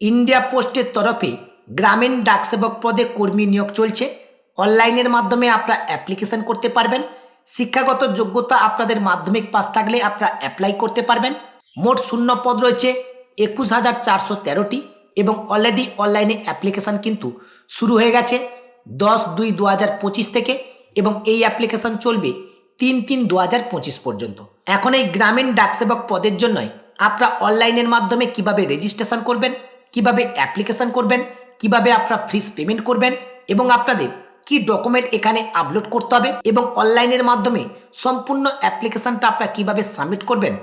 India পোস্টের তরফে গ্রামীণ ডাকসেবক পদে কর্মী নিয়োগ চলছে। অনলাইনের মাধ্যমে আপনারা অ্যাপ্লিকেশন করতে পারবেন। শিক্ষাগত যোগ্যতা আপনাদের মাধ্যমিক পাস থাকলে আপনারা অ্যাপ্লাই করতে পারবেন। মোট শূন্য পদ রয়েছে 21,413টি এবং অলরেডি অনলাইনে অ্যাপ্লিকেশান কিন্তু শুরু হয়ে গেছে 10/2/2025 থেকে এবং এই অ্যাপ্লিকেশান চলবে 3/3/2025 পর্যন্ত। এখন এই গ্রামীণ ডাকসেবক পদের জন্যই আপনারা অনলাইনের মাধ্যমে কিভাবে রেজিস্ট্রেশন করবেন, কিভাবে অ্যাপ্লিকেশন করবেন, কিভাবে আপনারা ফিস পেমেন্ট করবেন এবং আপনাদের কি ডকুমেন্ট এখানে আপলোড করতে হবে এবং অনলাইনের মাধ্যমে সম্পূর্ণ অ্যাপ্লিকেশনটা আপনারা কিভাবে সাবমিট করবেন,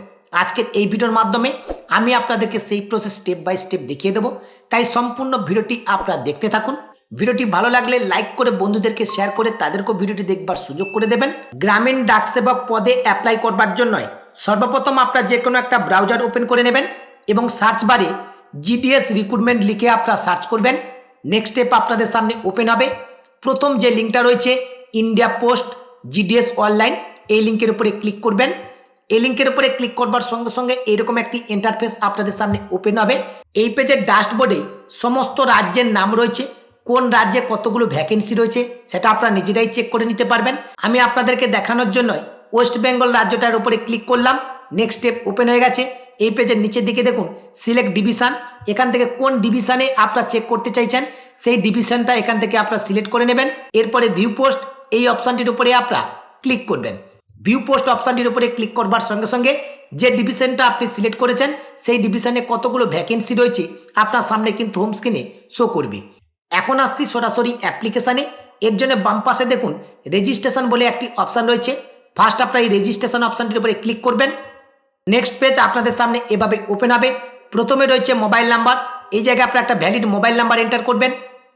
আজকের এই ভিডিওর মাধ্যমে আমি আপনাদেরকে সেই প্রসেস স্টেপ বাই স্টেপ দেখিয়ে দেবো। তাই সম্পূর্ণ ভিডিওটি আপনারা দেখতে থাকুন। ভিডিওটি ভালো লাগলে লাইক করে বন্ধুদেরকে শেয়ার করে তাদেরকেও ভিডিওটি দেখবার সুযোগ করে দেবেন। গ্রামীণ ডাকসেবক পদে অ্যাপ্লাই করবার জন্য সর্বপ্রথম আপনারা যে কোনো একটা ব্রাউজার ওপেন করে নেবেন এবং সার্চ বারে জিডিএস রিক্রুটমেন্ট লিখে আপনারা সার্চ করবেন। নেক্সট স্টেপ আপনাদের সামনে ওপেন হবে। প্রথম যে লিঙ্কটা রয়েছে ইন্ডিয়া পোস্ট জিডিএস অনলাইন, এই লিঙ্কের উপরে ক্লিক করবেন। এই লিঙ্কের উপরে ক্লিক করবার সঙ্গে সঙ্গে এরকম একটি ইন্টারফেস আপনাদের সামনে ওপেন হবে। এই পেজের ড্যাশবোর্ডে সমস্ত রাজ্যের নাম রয়েছে, কোন রাজ্যে কতগুলো ভ্যাকেন্সি রয়েছে সেটা আপনারা নিজেরাই চেক করে নিতে পারবেন। আমি আপনাদেরকে দেখানোর জন্য ওয়েস্ট বেঙ্গল রাজ্যটার উপরে ক্লিক করলাম। নেক্সট স্টেপ ওপেন হয়ে গেছে। এই পেজের নিচের দিকে দেখুন সিলেক্ট ডিভিশন, এখান থেকে কোন ডিভিশনে আপনারা চেক করতে চাইছেন সেই ডিভিশনটা এখান থেকে আপনারা সিলেক্ট করে নেবেন। এরপরে ভিউ পোস্ট, এই অপশানটির উপরে আপনারা ক্লিক করবেন। ভিউ পোস্ট অপশানটির উপরে ক্লিক করবার সঙ্গে সঙ্গে যে ডিভিশনটা আপনি সিলেক্ট করেছেন সেই ডিভিশনে কতগুলো ভ্যাকেন্সি রয়েছে আপনার সামনে কিন্তু হোম স্ক্রিনে শো করবে। এখন আসছি সরাসরি অ্যাপ্লিকেশানে। এর জন্য বাম পাশে দেখুন রেজিস্ট্রেশন বলে একটি অপশান রয়েছে। ফার্স্ট আপনারা এই রেজিস্ট্রেশন অপশানটির উপরে ক্লিক করবেন। নেক্সট পেজ আপনাদের সামনে এভাবে ওপেন হবে। প্রথমে রয়েছে মোবাইল নাম্বার, এই জায়গায় আপনারা একটা ভ্যালিড মোবাইল নাম্বার এন্টার করবেন।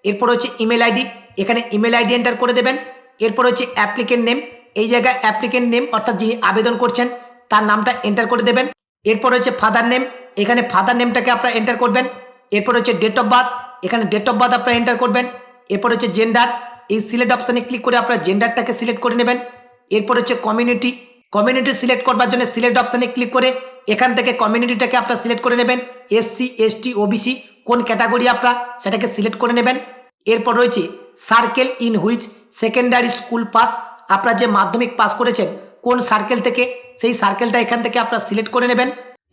এরপর হচ্ছে ইমেল আইডি, এখানে ইমেল আইডি এন্টার করে দেবেন। এরপর হচ্ছে অ্যাপ্লিকেন্ট নেম, এই জায়গায় অ্যাপ্লিকেন্ট নেম অর্থাৎ যিনি আবেদন করছেন তার নামটা এন্টার করে দেবেন। এরপর হচ্ছে ফাদার নেম, এখানে ফাদার নেমটাকে আপনারা এন্টার করবেন। এরপর হচ্ছে ডেট অফ বার্থ, এখানে ডেট অফ বার্থ আপনারা এন্টার করবেন। এরপর হচ্ছে জেন্ডার, এই সিলেক্ট অপশানে ক্লিক করে আপনারা জেন্ডারটাকে সিলেক্ট করে নেবেন। এরপর হচ্ছে কমিউনিটি, কমিউনিটি সিলেক্ট করবার জন্য সিলেক্ট অপশানে ক্লিক করে এখান থেকে কমিউনিটিটাকে আপনারা সিলেক্ট করে নেবেন। এসসি, এসটি, ওবিসি কোন ক্যাটাগরি আপনারা সেটাকে সিলেক্ট করে নেবেন। এরপর রয়েছে circle in which secondary school pass, আপনারা যে মাধ্যমিক পাস করেছেন কোন সার্কেল থেকে সেই সার্কেলটা এখান থেকে আপনারা সিলেক্ট করে নেবেন।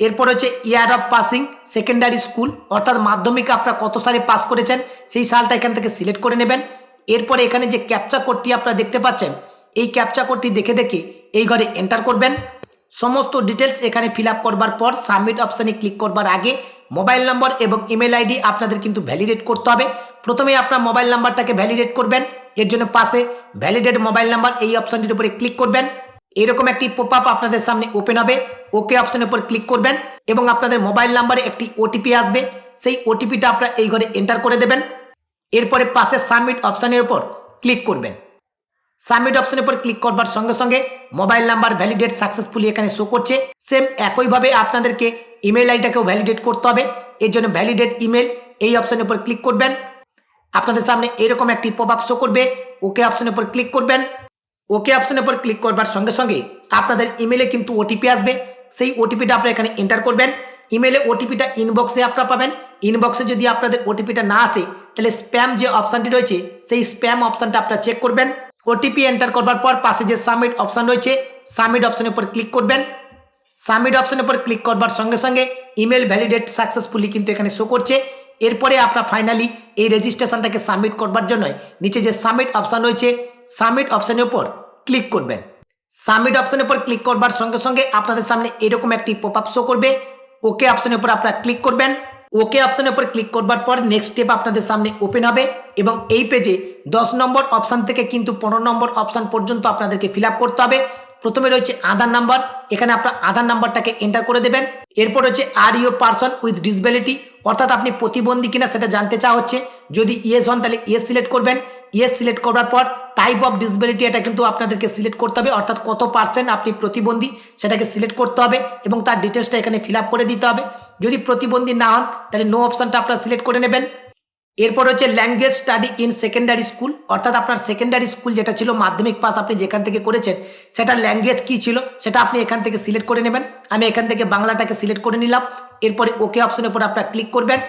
এরপর হচ্ছে year of passing secondary school, অর্থাৎ মাধ্যমিক আপনারা কত সালে পাস করেছেন সেই সালটা এখান থেকে সিলেক্ট করে নেবেন। এরপরে এখানে যে ক্যাপচা কোডটি আপনারা দেখতে পাচ্ছেন এই ক্যাপচা কোডটি দেখে দেখে এই ঘরে এন্টার করবেন। সমস্ত ডিটেলস এখানে ফিল আপ করবার পর সাবমিট অপশানে ক্লিক করবার আগে মোবাইল নম্বর এবং ইমেল আইডি আপনাদের কিন্তু ভ্যালিডেট করতে হবে। প্রথমে আপনার মোবাইল নাম্বারটাকে ভ্যালিডেট করবেন। এর জন্য পাশে ভ্যালিডেট মোবাইল নাম্বার এই অপশানটির উপরে ক্লিক করবেন। এরকম একটি পপ আপ আপনাদের সামনে ওপেন হবে। ওকে অপশানের উপর ক্লিক করবেন এবং আপনাদের মোবাইল নাম্বারে একটি ওটিপি আসবে, সেই ওটিপিটা আপনারা এই ঘরে এন্টার করে দেবেন। এরপরে পাশে সাবমিট অপশানের উপর ক্লিক করবেন। সাবমিট অপশনের উপর ক্লিক করবার সঙ্গে সঙ্গে মোবাইল নাম্বার ভ্যালিডেট সাকসেসফুলি এখানে শো করছে। সেম একইভাবে আপনাদেরকে ইমেল আইডিটাকেও ভ্যালিডেট করতে হবে। এর জন্য ভ্যালিডেট ইমেল এই অপশনের উপর ক্লিক করবেন। আপনাদের সামনে এরকম একটি পপ আপ শো করবে। ওকে অপশনের উপর ক্লিক করবেন। ওকে অপশনের উপর ক্লিক করবার সঙ্গে সঙ্গে আপনাদের ইমেলে কিন্তু ওটিপি আসবে, সেই ওটিপিটা আপনারা এখানে এন্টার করবেন। ইমেলে ওটিপিটা ইনবক্সে আপনারা পাবেন। ইনবক্সে যদি আপনাদের ওটিপিটা না আসে তাহলে স্প্যাম যে অপশানটি রয়েছে সেই স্প্যাম অপশানটা আপনারা চেক করবেন। ওটিপি এন্টার করবার পর পাশে যে সাবমিট অপশান রয়েছে সাবমিট অপশানের উপর ক্লিক করবেন। সাবমিট অপশানের উপর ক্লিক করবার সঙ্গে সঙ্গে ইমেল ভ্যালিডেট সাকসেসফুলি কিন্তু এখানে শো করছে। এরপরে আপনারা ফাইনালি এই রেজিস্ট্রেশনটাকে সাবমিট করবার জন্য নিচে যে সাবমিট অপশান রয়েছে সাবমিট অপশানের উপর ক্লিক করবেন। সাবমিট অপশানের উপর ক্লিক করবার সঙ্গে সঙ্গে আপনাদের সামনে এরকম একটি পপ আপ শো করবে। ওকে অপশানের উপর আপনারা ক্লিক করবেন। ওকে অপশানের উপর ক্লিক করবার পর নেক্সট স্টেপ আপনাদের সামনে ওপেন হবে এবং এই পেজে 10 নম্বর অপশান থেকে কিন্তু 15 নম্বর অপশান পর্যন্ত আপনাদেরকে ফিল আপ করতে হবে। প্রথমে রয়েছে আধার নাম্বার, এখানে আপনার আধার নাম্বারটাকে এন্টার করে দেবেন। এরপর হচ্ছে are you person with disability, অর্থাৎ আপনি প্রতিবন্ধী কিনা সেটা জানতে চাওয়া হচ্ছে। যদি ইয়েস হন তাহলে ইয়েস সিলেক্ট করবেন। ইয়েস সিলেক্ট করার পর টাইপ অফ ডিসেবিলিটি এটা কিন্তু আপনাদেরকে সিলেক্ট করতে হবে, অর্থাৎ কত পার্সেন্ট আপনি প্রতিবন্ধী সেটাকে সিলেক্ট করতে হবে এবং তার ডিটেলসটা এখানে ফিল আপ করে দিতে হবে। যদি প্রতিবন্ধী না হন তাহলে নো অপশানটা আপনারা সিলেক্ট করে নেবেন। এরপর হচ্ছে language study in secondary school, অর্থাৎ আপনার সেকেন্ডারি স্কুল যেটা ছিল মাধ্যমিক পাস আপনি যেখান থেকে করেছেন সেটা ল্যাঙ্গুয়েজ কী ছিল সেটা আপনি এখান থেকে সিলেক্ট করে নেবেন। আমি এখান থেকে বাংলাটাকে সিলেক্ট করে নিলাম। এরপরে ওকে অপশনের উপর আপনারা ক্লিক করবেন।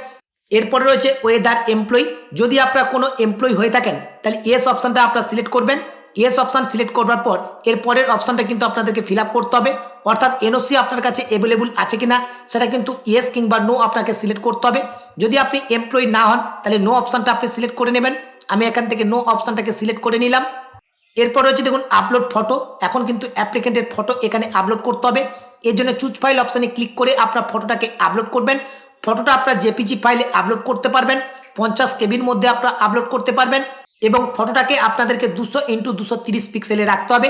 এরপরে রয়েছে ওয়েদার এমপ্লয়ি। যদি আপনারা কোনো এমপ্লয়ি হয়ে থাকেন তাহলে ইয়েস অপশানটা আপনারা সিলেক্ট করবেন। ইয়েস অপশান সিলেক্ট করবার পর এর পরের অপশানটা কিন্তু আপনাদেরকে ফিল আপ করতে হবে, অর্থাৎ এনওসি আপনার কাছে অ্যাভেলেবল আছে কিনা সেটা কিন্তু ইয়েস কিংবা নো আপনাকে সিলেক্ট করতে হবে। যদি আপনি এমপ্লয়ি না হন তাহলে নো অপশানটা আপনি সিলেক্ট করে নেবেন। আমি এখান থেকে নো অপশানটাকে সিলেক্ট করে নিলাম। এরপর হচ্ছে দেখুন আপলোড ফটো। এখন কিন্তু অ্যাপ্লিকেন্টের ফটো এখানে আপলোড করতে হবে। এর জন্য চুজ ফাইল অপশানে ক্লিক করে আপনার ফটোটাকে আপলোড করবেন। ফটোটা আপনার জেপিজি ফাইলে আপলোড করতে পারবেন, 50 কেবির মধ্যে আপনারা আপলোড করতে পারবেন এবং ফটোটাকে আপনাদেরকে 200x230 পিক্সেলে রাখতে হবে।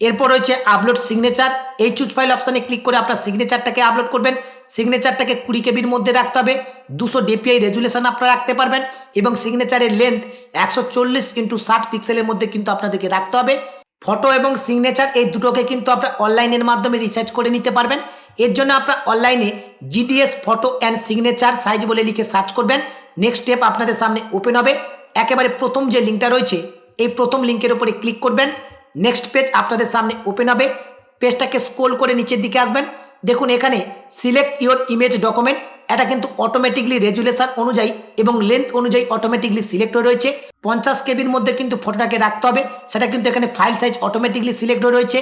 এরপর রয়েছে আপলোড সিগনেচার। এই চুজ ফাইল অপশানে ক্লিক করে আপনার সিগনেচারটাকে আপলোড করবেন। সিগনেচারটাকে 20 কেবির মধ্যে রাখতে হবে, 200 ডিপিআই রেজুলেশন আপনারা রাখতে পারবেন এবং সিগনেচারের লেন্থ 140x60 পিক্সেলের মধ্যে কিন্তু আপনাদেরকে রাখতে হবে। ফটো এবং সিগনেচার এই দুটোকে কিন্তু আপনারা অনলাইনের মাধ্যমে রিসার্চ করে নিতে পারবেন। এর জন্য আপনারা অনলাইনে GDS photo and signature size বলে লিখে সার্চ করবেন। নেক্সট স্টেপ আপনাদের সামনে ওপেন হবে। একেবারে প্রথম যে লিঙ্কটা রয়েছে এই প্রথম লিঙ্কের উপরে ক্লিক করবেন। নেক্সট পেজ আপনাদের সামনে ওপেন হবে। পেজটাকে স্ক্রল করে নিচের দিকে আসবেন। দেখুন এখানে সিলেক্ট ইওর ইমেজ ডকুমেন্ট, এটা কিন্তু অটোমেটিকলি রেজুলেশন অনুযায়ী এবং লেন্থ অনুযায়ী অটোমেটিকলি সিলেক্ট হয়ে রয়েছে। 50 কেবির মধ্যে কিন্তু ফটোটাকে রাখতে হবে, সেটা কিন্তু এখানে ফাইল সাইজ অটোমেটিকলি সিলেক্ট হয়ে রয়েছে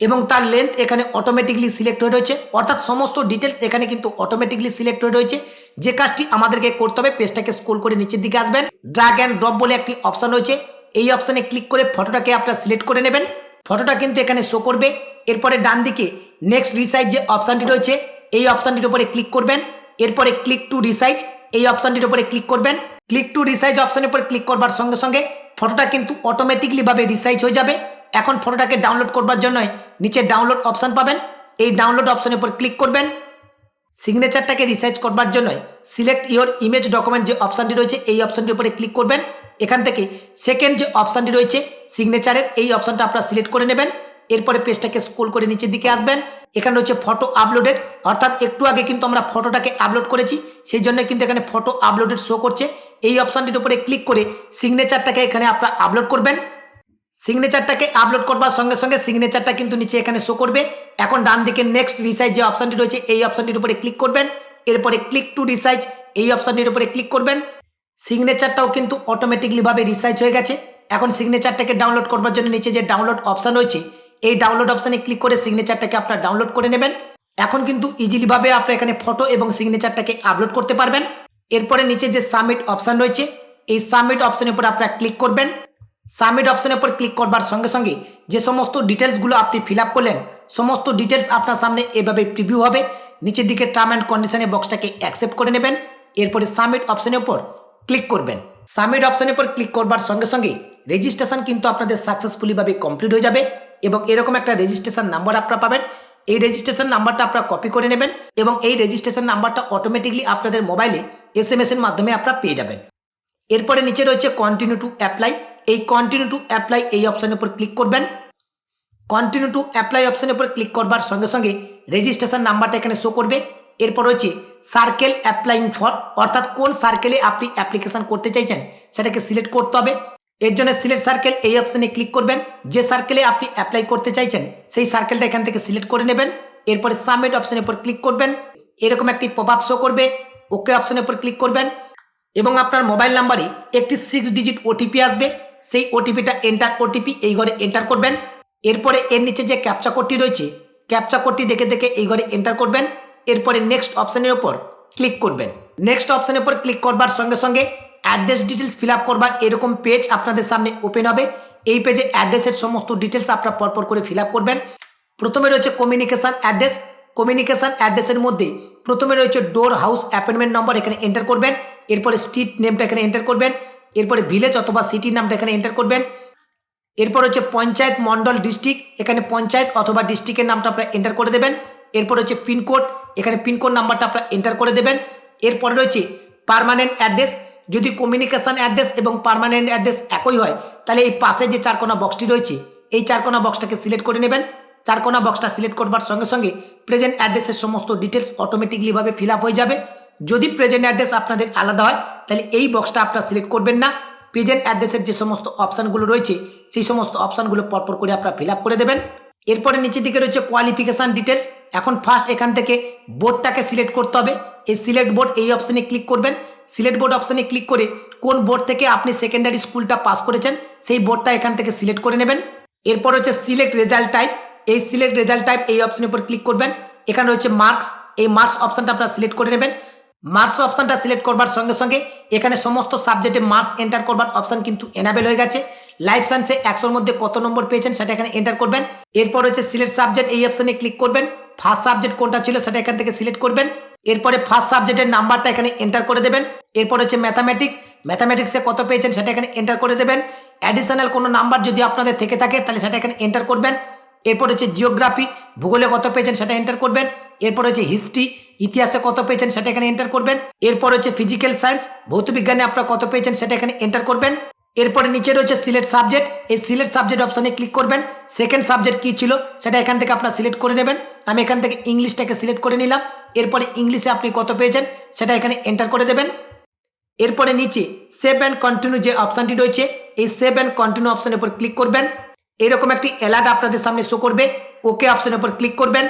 এবং তার লেন্থ এখানে অটোমেটিকলি সিলেক্ট হয়ে রয়েছে, অর্থাৎ সমস্ত ডিটেলস এখানে কিন্তু অটোমেটিকলি সিলেক্ট হয়ে রয়েছে। যে কাজটি আমাদেরকে করতে হবে, পেজটাকে স্ক্রল করে নিচের দিকে আসবেন। ড্র্যাগ অ্যান্ড ড্রপ বলে একটি অপশন রয়েছে, এই অপশানে ক্লিক করে ফটোটাকে আপনারা সিলেক্ট করে নেবেন। ফটোটা কিন্তু এখানে শো করবে। এরপরে ডান দিকে নেক্সট রিসাইজ যে অপশানটি রয়েছে এই অপশানটির উপরে ক্লিক করবেন। এরপরে ক্লিক টু রিসাইজ এই অপশানটির উপরে ক্লিক করবেন। ক্লিক টু রিসাইজ অপশানের উপরে ক্লিক করবার সঙ্গে সঙ্গে ফটোটা কিন্তু অটোমেটিকলি ভাবে রিসাইজ হয়ে যাবে। এখন ফটোটাকে ডাউনলোড করবার জন্য নিচে ডাউনলোড অপশান পাবেন, এই ডাউনলোড অপশানের উপর ক্লিক করবেন। সিগনেচারটাকে রিসার্চ করবার জন্য সিলেক্ট ইওর ইমেজ ডকুমেন্ট যে অপশানটি রয়েছে এই অপশানটির উপরে ক্লিক করবেন। এখান থেকে সেকেন্ড যে অপশানটি রয়েছে সিগনেচারের এই অপশানটা আপনারা সিলেক্ট করে নেবেন। এরপরে পেজটাকে স্ক্রল করে নিচের দিকে আসবেন। এখানে রয়েছে ফটো আপলোডেড, অর্থাৎ একটু আগে কিন্তু আমরা ফটোটাকে আপলোড করেছি, সেই জন্য কিন্তু এখানে ফটো আপলোডেড শো করছে। এই অপশানটির উপরে ক্লিক করে সিগনেচারটাকে এখানে আপনারা আপলোড করবেন। সিগনেচারটাকে আপলোড করবার সঙ্গে সঙ্গে সিগনেচারটা কিন্তু নিচে এখানে শো করবে। এখন ডান দিকে নেক্সট রিসাইজ যে অপশানটি রয়েছে এই অপশানটির উপরে ক্লিক করবেন। এরপরে ক্লিক টু রিসাইজ এই অপশানটির উপরে ক্লিক করবেন। সিগনেচারটাও কিন্তু অটোমেটিকলি ভাবে রিসাইজ হয়ে গেছে। এখন সিগনেচারটাকে ডাউনলোড করবার জন্য নিচে যে ডাউনলোড অপশান রয়েছে এই ডাউনলোড অপশানে ক্লিক করে সিগনেচারটাকে আপনারা ডাউনলোড করে নেবেন। এখন কিন্তু ইজিলি ভাবে আপনারা এখানে ফটো এবং সিগনেচারটাকে আপলোড করতে পারবেন। এরপরে নিচে যে সাবমিট অপশান রয়েছে এই সাবমিট অপশানের উপর আপনারা ক্লিক করবেন। সাবমিট অপশানের উপর ক্লিক করবার সঙ্গে সঙ্গে যে সমস্ত ডিটেলসগুলো আপনি ফিল আপ করলেন সমস্ত ডিটেলস আপনার সামনে এভাবে প্রিভিউ হবে। নিচের দিকে টার্ম অ্যান্ড কন্ডিশনের বক্সটাকে অ্যাকসেপ্ট করে নেবেন। এরপরে সাবমিট অপশানের উপর ক্লিক করবেন। সাবমিট অপশানের উপর ক্লিক করবার সঙ্গে সঙ্গে রেজিস্ট্রেশন কিন্তু আপনাদের সাকসেসফুলি ভাবে কমপ্লিট হয়ে যাবে এবং এরকম একটা রেজিস্ট্রেশন নাম্বার আপনারা পাবেন। এই রেজিস্ট্রেশন নাম্বারটা আপনারা কপি করে নেবেন এবং এই রেজিস্ট্রেশন নাম্বারটা অটোমেটিকলি আপনাদের মোবাইলে SMS এর মাধ্যমে আপনারা পেয়ে যাবেন। এরপরে নিচে রয়েছে কন্টিনিউ টু অ্যাপ্লাই, এই কন্টিনিউ টু অ্যাপ্লাই এই অপশানের উপর ক্লিক করবেন। কন্টিনিউ টু অ্যাপ্লাই অপশানের উপর ক্লিক করবার সঙ্গে সঙ্গে রেজিস্ট্রেশন নাম্বারটা এখানে শো করবে। এরপর রয়েছে সার্কেল অ্যাপ্লাইং ফর, অর্থাৎ কোন সার্কেলে আপনি অ্যাপ্লিকেশন করতে চাইছেন সেটাকে সিলেক্ট করতে হবে। এর জন্য সিলেক্ট সার্কেল এই অপশানে ক্লিক করবেন। যে সার্কেলে আপনি অ্যাপ্লাই করতে চাইছেন সেই সার্কেলটা এখান থেকে সিলেক্ট করে নেবেন। এরপরে সাবমিট অপশানের উপর ক্লিক করবেন। এরকম একটি পপ আপ শো করবে, ওকে অপশানের উপর ক্লিক করবেন এবং আপনার মোবাইল নাম্বারে একটি 6 ডিজিট ওটিপি আসবে, সেই ওটিপিটা এন্টার ওটিপি এই ঘরে এন্টার করবেন। এরপরে এর নিচে যে ক্যাপচা কোডটি রয়েছে ক্যাপচা কোডটি দেখে দেখে এই ঘরে এন্টার করবেন। এরপরে নেক্সট অপশানের উপর ক্লিক করবেন। নেক্সট অপশানের উপর ক্লিক করবার সঙ্গে সঙ্গে অ্যাড্রেস ডিটেলস ফিল আপ করবার এরকম পেজ আপনাদের সামনে ওপেন হবে। এই পেজে অ্যাড্রেসের সমস্ত ডিটেলস আপনারা পরপর করে ফিল আপ করবেন। প্রথমে রয়েছে কমিউনিকেশান অ্যাড্রেস, কমিউনিকেশান অ্যাড্রেসের মধ্যে প্রথমে রয়েছে ডোর হাউস অ্যাপয়েন্টমেন্ট নম্বর এখানে এন্টার করবেন। এরপরে স্ট্রিট নেমটা এখানে এন্টার করবেন। এরপরে ভিলেজ অথবা সিটির নামটা এখানে এন্টার করবেন। এরপর হচ্ছে পঞ্চায়েত মন্ডল ডিস্ট্রিক্ট, এখানে পঞ্চায়েত অথবা ডিস্ট্রিক্টের নামটা আপনারা এন্টার করে দেবেন। এরপর হচ্ছে পিনকোড, এখানে পিনকোড নাম্বারটা আপনারা এন্টার করে দেবেন। এরপরে রয়েছে পার্মানেন্ট অ্যাড্রেস, যদি কমিউনিকেশান অ্যাড্রেস এবং পার্মানেন্ট অ্যাড্রেস একই হয় তাহলে এই পাশে যে চারকোনা বক্সটি রয়েছে এই চারকোনা বক্সটাকে সিলেক্ট করে নেবেন। চারকোনা বক্সটা সিলেক্ট করবার সঙ্গে সঙ্গে প্রেজেন্ট অ্যাড্রেসের সমস্ত ডিটেলস অটোমেটিকলি ভাবে ফিল আপ হয়ে যাবে। যদি প্রেজেন্ট অ্যাড্রেস আপনাদের আলাদা হয় তাহলে এই বক্সটা আপনারা সিলেক্ট করবেন না। প্রেজেন্ট অ্যাড্রেসের যে সমস্ত অপশানগুলো রয়েছে সেই সমস্ত অপশানগুলো পরপর করে আপনারা ফিল আপ করে দেবেন। এরপরে নিচের দিকে রয়েছে কোয়ালিফিকেশান ডিটেলস। এখন ফার্স্ট এখান থেকে বোর্ডটাকে সিলেক্ট করতে হবে। এই সিলেক্ট বোর্ড এই অপশানে ক্লিক করবেন। সিলেক্ট বোর্ড অপশানে ক্লিক করে কোন বোর্ড থেকে আপনি সেকেন্ডারি স্কুলটা পাস করেছেন সেই বোর্ডটা এখান থেকে সিলেক্ট করে নেবেন। এরপর হচ্ছে সিলেক্ট রেজাল্ট টাইপ, এই সিলেক্ট রেজাল্ট টাইপ এই অপশানের উপর ক্লিক করবেন। এখানে রয়েছে মার্কস, এই মার্কস অপশানটা আপনারা সিলেক্ট করে নেবেন। মার্কস অপশানটা সিলেক্ট করবার সঙ্গে সঙ্গে এখানে সমস্ত সাবজেক্টে মার্কস এন্টার করবার অপশান কিন্তু এনাবেল হয়ে গেছে। লাইফ সায়েন্সে 100-র মধ্যে কত নম্বর পেয়েছেন সেটা এখানে এন্টার করবেন। এরপর হচ্ছে সিলেক্ট সাবজেক্ট, এই অপশানে ক্লিক করবেন। ফার্স্ট সাবজেক্ট কোনটা ছিল সেটা এখান থেকে সিলেক্ট করবেন। এরপরে ফার্স্ট সাবজেক্টের নাম্বারটা এখানে এন্টার করে দেবেন। এরপর হচ্ছে ম্যাথামেটিক্সে কত পেয়েছেন সেটা এখানে এন্টার করে দেবেন। অ্যাডিশনাল কোনো নাম্বার যদি আপনাদের থেকে থাকে তাহলে সেটা এখানে এন্টার করবেন। এরপর হচ্ছে জিওগ্রাফি, ভূগোলে কত পেয়েছেন সেটা এন্টার করবেন। এরপর হচ্ছে হিস্ট্রি, ইতিহাসে কত পেয়েছেন সেটা এখানে এন্টার করবেন। এরপর হচ্ছে ফিজিক্যাল সায়েন্স, ভৌতবিজ্ঞানে আপনারা কত পেয়েছেন সেটা এখানে এন্টার করবেন। এরপরে নিচে রয়েছে সিলেক্ট সাবজেক্ট, এই সিলেক্ট সাবজেক্ট অপশানে ক্লিক করবেন। সেকেন্ড সাবজেক্ট কী ছিল সেটা এখান থেকে আপনারা সিলেক্ট করে নেবেন। আমি এখান থেকে ইংলিশটাকে সিলেক্ট করে নিলাম। এরপরে ইংলিশে আপনি কত পেয়েছেন সেটা এখানে এন্টার করে দেবেন। এরপরে নিচে সেভ অ্যান্ড কন্টিনিউ যে অপশানটি রয়েছে এই সেভ অ্যান্ড কন্টিনিউ অপশানের উপর ক্লিক করবেন। এরকম একটি অ্যালার্ট আপনাদের সামনে শো করবে, ওকে অপশানের উপর ক্লিক করবেন।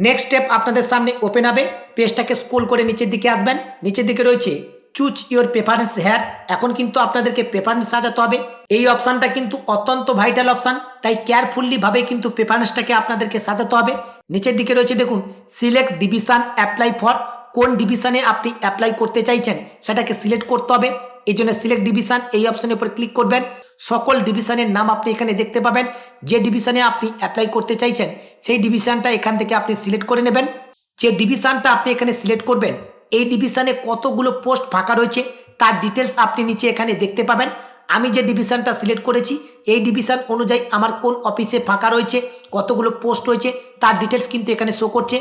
নেক্সট স্টেপ আপনাদের সামনে ওপেন হবে। পেজটাকে স্ক্রল করে নিচের দিকে আসবেন। নিচের দিকে রয়েছে চুজ ইওর প্রেফারেন্স হেয়ার, এখন কিন্তু আপনাদেরকে প্রেফারেন্স সাজাতে হবে। এই অপশানটা কিন্তু অত্যন্ত ভাইটাল অপশান, তাই কেয়ারফুললি ভাবে কিন্তু প্রেফারেন্সটাকে আপনাদেরকে সাজাতে হবে। নিচের দিকে রয়েছে দেখুন সিলেক্ট ডিভিশন অ্যাপ্লাই ফর, কোন ডিভিশনে আপনি অ্যাপ্লাই করতে চাইছেন সেটাকে সিলেক্ট করতে হবে। এই জন্য সিলেক্ট ডিভিশন এই অপশানের উপর ক্লিক করবেন। সকল ডিভিশনের নাম আপনি এখানে দেখতে পাবেন। যে ডিভিশনে আপনি অ্যাপ্লাই করতে চাইছেন সেই ডিভিশনটা এখান থেকে আপনি সিলেক্ট করে নেবেন। যে ডিভিশনটা আপনি এখানে সিলেক্ট করবেন এই ডিভিশনে কতগুলো পোস্ট ফাঁকা রয়েছে তার ডিটেলস আপনি নিচে এখানে দেখতে পাবেন। আমি যে ডিভিশনটা সিলেক্ট করেছি এই ডিভিশন অনুযায়ী আমার কোন অফিসে ফাঁকা রয়েছে, কতগুলো পোস্ট রয়েছে তার ডিটেলস কিন্তু এখানে শো করছে।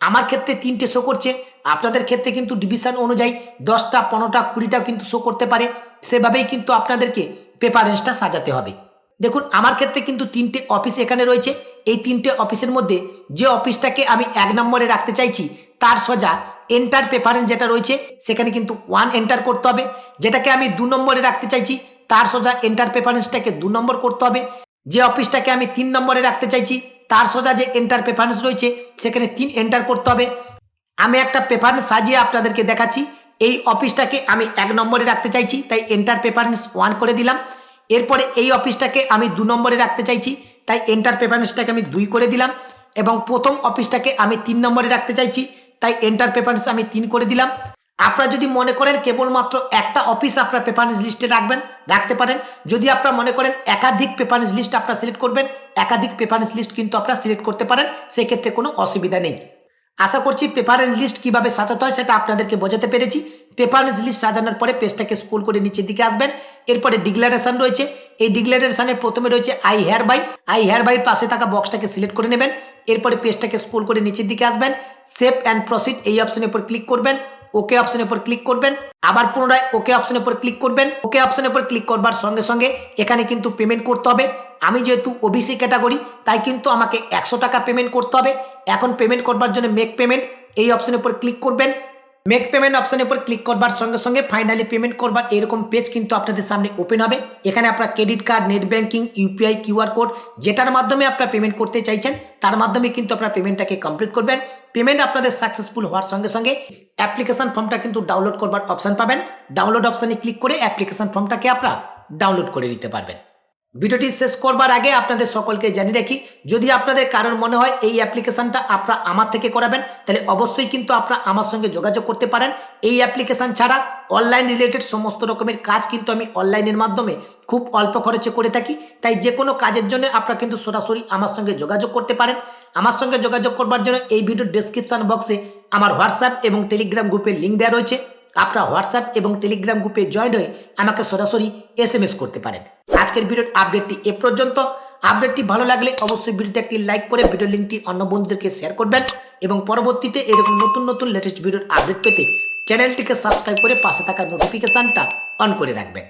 আমার ক্ষেত্রে 3টে শো করছে, আপনাদের ক্ষেত্রে কিন্তু ডিভিশন অনুযায়ী 10টা, 15টা, 20টা কিন্তু শো করতে পারে। সেভাবেই কিন্তু আপনাদেরকে প্রেফারেন্সটা সাজাতে হবে। দেখুন আমার ক্ষেত্রে কিন্তু 3টে অফিস এখানে রয়েছে। এই 3টে অফিসের মধ্যে যে অফিসটাকে আমি 1 নম্বরে রাখতে চাইছি তার সোজা এন্টার প্রেফারেন্স যেটা রয়েছে সেখানে কিন্তু 1 এন্টার করতে হবে। যেটাকে আমি 2 নম্বরে রাখতে চাইছি তার সোজা এন্টার প্রেফারেন্সটাকে 2 নম্বর করতে হবে। যে অফিসটাকে আমি 3 নম্বরে রাখতে চাইছি তার সোজা যে এন্টার প্রেফারেন্স রয়েছে সেখানে 3 এন্টার করতে হবে। আমি একটা প্রেফারেন্স সাজিয়ে আপনাদেরকে দেখাচ্ছি। এই অফিসটাকে আমি 1 নম্বরে রাখতে চাইছি তাই এন্টার প্রেফারেন্স 1 করে দিলাম। এরপরে এই অফিসটাকে আমি 2 নম্বরে রাখতে চাইছি তাই এন্টার প্রেফারেন্সটাকে আমি 2 করে দিলাম। এবং প্রথম অফিসটাকে আমি 3 নম্বরে রাখতে চাইছি তাই এন্টার প্রেফারেন্স আমি 3 করে দিলাম। আপনারা যদি মনে করেন কেবলমাত্র একটা অফিস আপনার প্রেফারেন্স লিস্টে রাখতে পারেন। যদি আপনারা মনে করেন একাধিক প্রেফারেন্স লিস্ট আপনারা সিলেক্ট করবেন, একাধিক প্রেফারেন্স লিস্ট কিন্তু আপনারা সিলেক্ট করতে পারেন, সেক্ষেত্রে কোনো অসুবিধা নেই। আশা করছি প্রেফারেন্স লিস্ট কীভাবে সাজাতে হয় সেটা আপনাদেরকে বোঝাতে পেরেছি। প্রেফারেন্স লিস্ট সাজানোর পরে পেজটাকে স্ক্রল করে নিচের দিকে আসবেন। এরপরে ডিক্লারেশন রয়েছে, এই ডিক্লারেশনের প্রথমে রয়েছে আই হেয়ার বাই পাশে থাকা বক্সটাকে সিলেক্ট করে নেবেন। এরপরে পেজটাকে স্ক্রল করে নিচের দিকে আসবেন। সেভ অ্যান্ড প্রসিড এই অপশনের উপর ক্লিক করবেন। ওকে অপশনের উপর ক্লিক করবেন। আবার পুনরায় ওকে অপশনের উপর ক্লিক করবেন। ওকে অপশনের উপর ক্লিক করবার সঙ্গে সঙ্গে এখানে কিন্তু পেমেন্ট করতে হবে। আমি যেহেতু ওবিসি ক্যাটাগরি তাই কিন্তু আমাকে 100 টাকা পেমেন্ট করতে হবে। এখন পেমেন্ট করবার জন্য মেক পেমেন্ট এই অপশনের উপর ক্লিক করবেন। মেক পেমেন্ট অপশনের উপর ক্লিক করবার সঙ্গে সঙ্গে ফাইনালি পেমেন্ট করবার এরকম পেজ কিন্তু আপনাদের সামনে ওপেন হবে। এখানে আপনার credit card, net banking, UPI, QR code যেটার মাধ্যমে আপনারা পেমেন্ট করতে চাইছেন তার মাধ্যমে কিন্তু আপনারা পেমেন্টটাকে কমপ্লিট করবেন। পেমেন্ট আপনাদের সাকসেসফুল হওয়ার সঙ্গে সঙ্গে অ্যাপ্লিকেশন ফর্মটা কিন্তু ডাউনলোড করবার অপশান পাবেন। ডাউনলোড অপশানে ক্লিক করে অ্যাপ্লিকেশন ফর্মটাকে আপনারা ডাউনলোড করে দিতে পারবেন। ভিডিওটি শেষ করবার আগে আপনাদের সকলকে জানিয়ে রাখি, যদি আপনাদের কারণ মনে হয় এই অ্যাপ্লিকেশনটা আপনারা আমার থেকে করাবেন তাহলে অবশ্যই কিন্তু আপনারা আমার সঙ্গে যোগাযোগ করতে পারেন। এই অ্যাপ্লিকেশন ছাড়া অনলাইন রিলেটেড সমস্ত রকমের কাজ কিন্তু আমি অনলাইনের মাধ্যমে খুব অল্প খরচে করে থাকি। তাই যে কোনো কাজের জন্য আপনারা কিন্তু সরাসরি আমার সঙ্গে যোগাযোগ করতে পারেন। আমার সঙ্গে যোগাযোগ করবার জন্য এই ভিডিওর ডেসক্রিপশন বক্সে আমার হোয়াটসঅ্যাপ এবং টেলিগ্রাম গ্রুপের লিঙ্ক দেওয়া রয়েছে। আপনারা হোয়াটসঅ্যাপ এবং টেলিগ্রাম গ্রুপে জয়েন হয়ে আমাকে সরাসরি SMS করতে পারেন। আজকের ভিডিওর আপডেটটি এ পর্যন্ত। আপডেটটি ভালো লাগলে অবশ্যই ভিডিওতে একটি লাইক করে ভিডিও লিঙ্কটি অন্য বন্ধুদেরকে শেয়ার করবেন এবং পরবর্তীতে এরকম নতুন নতুন লেটেস্ট ভিডিওর আপডেট পেতে চ্যানেলটিকে সাবস্ক্রাইব করে পাশে থাকা নোটিফিকেশনটা অন করে রাখবেন।